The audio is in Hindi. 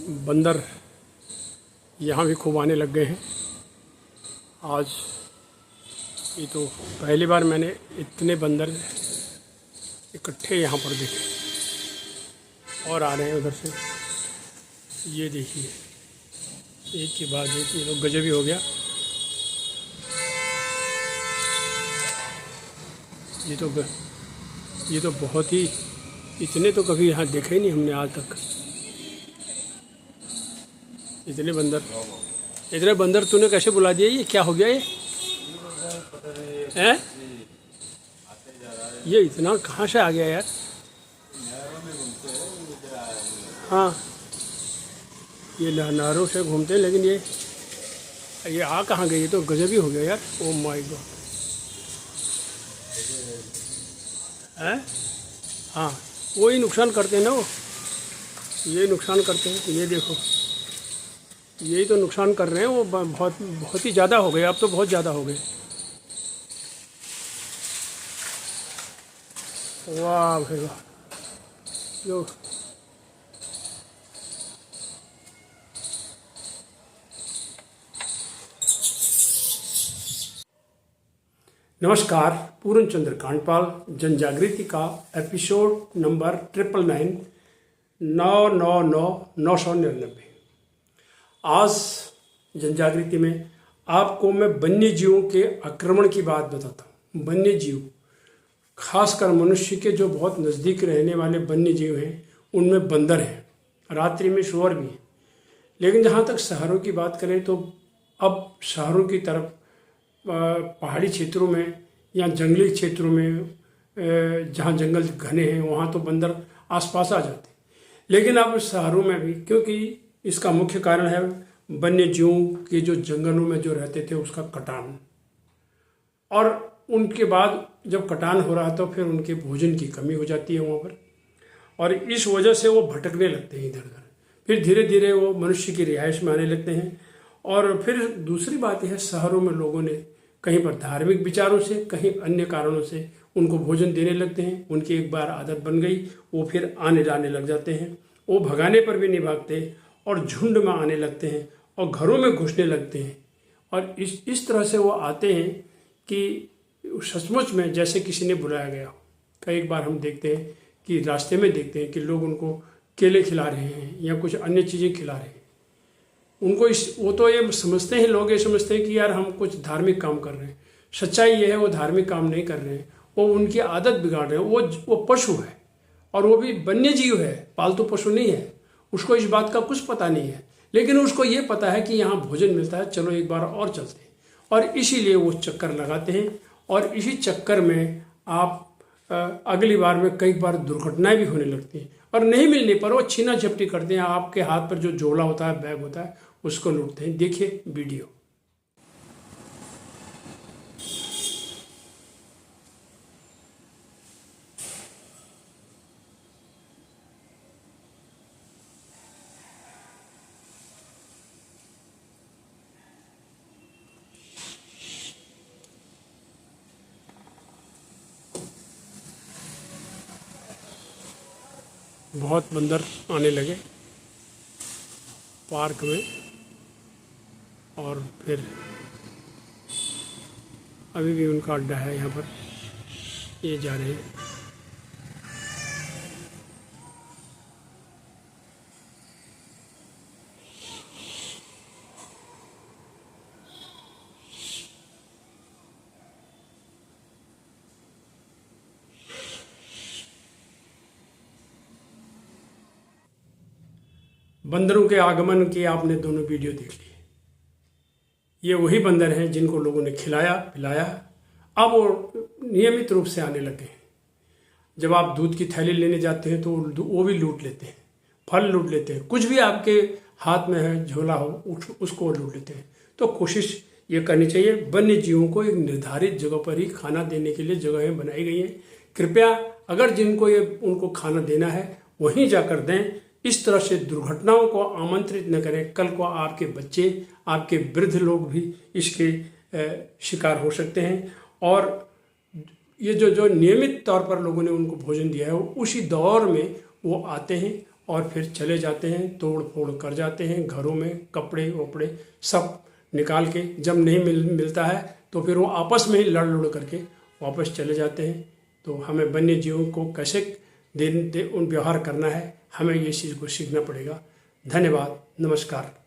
बंदर यहाँ भी खूब आने लग गए हैं। आज ये तो पहली बार मैंने इतने बंदर इकट्ठे यहाँ पर देखे और आ रहे हैं उधर से। ये देखिए, एक के बाद एक, ये तो गजब ही हो गया। ये तो बहुत ही, इतने तो कभी यहाँ देखे ही नहीं हमने आज तक। इतने बंदर तूने कैसे बुला दिया? ये क्या हो गया ये? हैं? ये इतना कहाँ से आ गया यार? हाँ, ये नहरों से घूमते हैं, लेकिन ये आ कहाँ गए? ये तो गजब ही हो गया यार। Oh my God. हैं? हाँ, वही नुकसान करते हैं ना वो। ये नुकसान करते हैं। ये देखो, यही तो नुकसान कर रहे हैं वो। बहुत ही ज़्यादा हो गए, अब तो बहुत ज़्यादा हो गए। वाह भाई वाह। जो नमस्कार, पूर्ण चंद्र कांडपाल जन जागृति का एपिसोड नंबर 999 आज जन जागृति में आपको मैं वन्य जीवों के आक्रमण की बात बताता हूँ। वन्य जीव, खासकर मनुष्य के जो बहुत नज़दीक रहने वाले वन्य जीव हैं, उनमें बंदर हैं, रात्रि में शुअर भी हैं। लेकिन जहाँ तक शहरों की बात करें तो अब शहरों की तरफ पहाड़ी क्षेत्रों में या जंगली क्षेत्रों में, जहाँ जंगल घने हैं, वहाँ तो बंदर आसपास आ जाते हैं। लेकिन अब शहरों में भी, क्योंकि इसका मुख्य कारण है वन्य जीवों के जो जंगलों में जो रहते थे उसका कटान, और उनके बाद जब कटान हो रहा तो फिर उनके भोजन की कमी हो जाती है वहाँ पर, और इस वजह से वो भटकने लगते हैं इधर उधर। फिर धीरे धीरे वो मनुष्य की रिहाइश में आने लगते हैं। और फिर दूसरी बात यह है, शहरों में लोगों ने कहीं पर धार्मिक विचारों से, कहीं अन्य कारणों से उनको भोजन देने लगते हैं। उनकी एक बार आदत बन गई, वो फिर आने जाने लग जाते हैं। वो भगाने पर भी नहीं भागते और झुंड में आने लगते हैं और घरों में घुसने लगते हैं। और इस तरह से वो आते हैं कि सचमुच में जैसे किसी ने बुलाया गया हो। कई बार हम देखते हैं कि रास्ते में देखते हैं कि लोग उनको केले खिला रहे हैं या कुछ अन्य चीज़ें खिला रहे हैं। उनको वो तो ये समझते हैं, लोग ये समझते हैं कि यार हम कुछ धार्मिक काम कर रहे हैं। सच्चाई ये है, वो धार्मिक काम नहीं कर रहे हैं, वो उनकी आदत बिगाड़ रहे हैं। वो पशु है, और वो भी वन्य जीव है, पालतू पशु नहीं है। उसको इस बात का कुछ पता नहीं है, लेकिन उसको ये पता है कि यहाँ भोजन मिलता है, चलो एक बार और चलते हैं। और इसीलिए वो चक्कर लगाते हैं, और इसी चक्कर में आप अगली बार में कई बार दुर्घटनाएं भी होने लगती हैं। और नहीं मिलने पर वो छीना झपटी करते हैं। आपके हाथ पर जो झोला होता है, बैग होता है, उसको लूटते हैं। देखिए वीडियो। बहुत बंदर आने लगे पार्क में, और फिर अभी भी उनका अड्डा है यहाँ पर। ये जा रहे हैं। बंदरों के आगमन की आपने दोनों वीडियो देख ली। ये वही बंदर हैं जिनको लोगों ने खिलाया पिलाया, अब वो नियमित रूप से आने लगे हैं। जब आप दूध की थैली लेने जाते हैं तो वो भी लूट लेते हैं, फल लूट लेते हैं, कुछ भी आपके हाथ में है, झोला हो, उसको लूट लेते हैं। तो कोशिश ये करनी चाहिए, वन्य जीवों को एक निर्धारित जगह पर ही खाना देने के लिए जगहें बनाई गई हैं। कृपया अगर जिनको ये उनको खाना देना है वहीं जाकर दें। इस तरह से दुर्घटनाओं को आमंत्रित न करें। कल को आपके बच्चे, आपके वृद्ध लोग भी इसके शिकार हो सकते हैं। और ये जो नियमित तौर पर लोगों ने उनको भोजन दिया है, उसी दौर में वो आते हैं और फिर चले जाते हैं, तोड़ फोड़ कर जाते हैं, घरों में कपड़े वपड़े सब निकाल के। जब नहीं मिलता है तो फिर वो आपस में ही लड़ लुड़ करके वापस चले जाते हैं। तो हमें वन्य जीवों को कैसे उन व्यवहार करना है, हमें ये चीज़ को सीखना पड़ेगा। धन्यवाद, नमस्कार।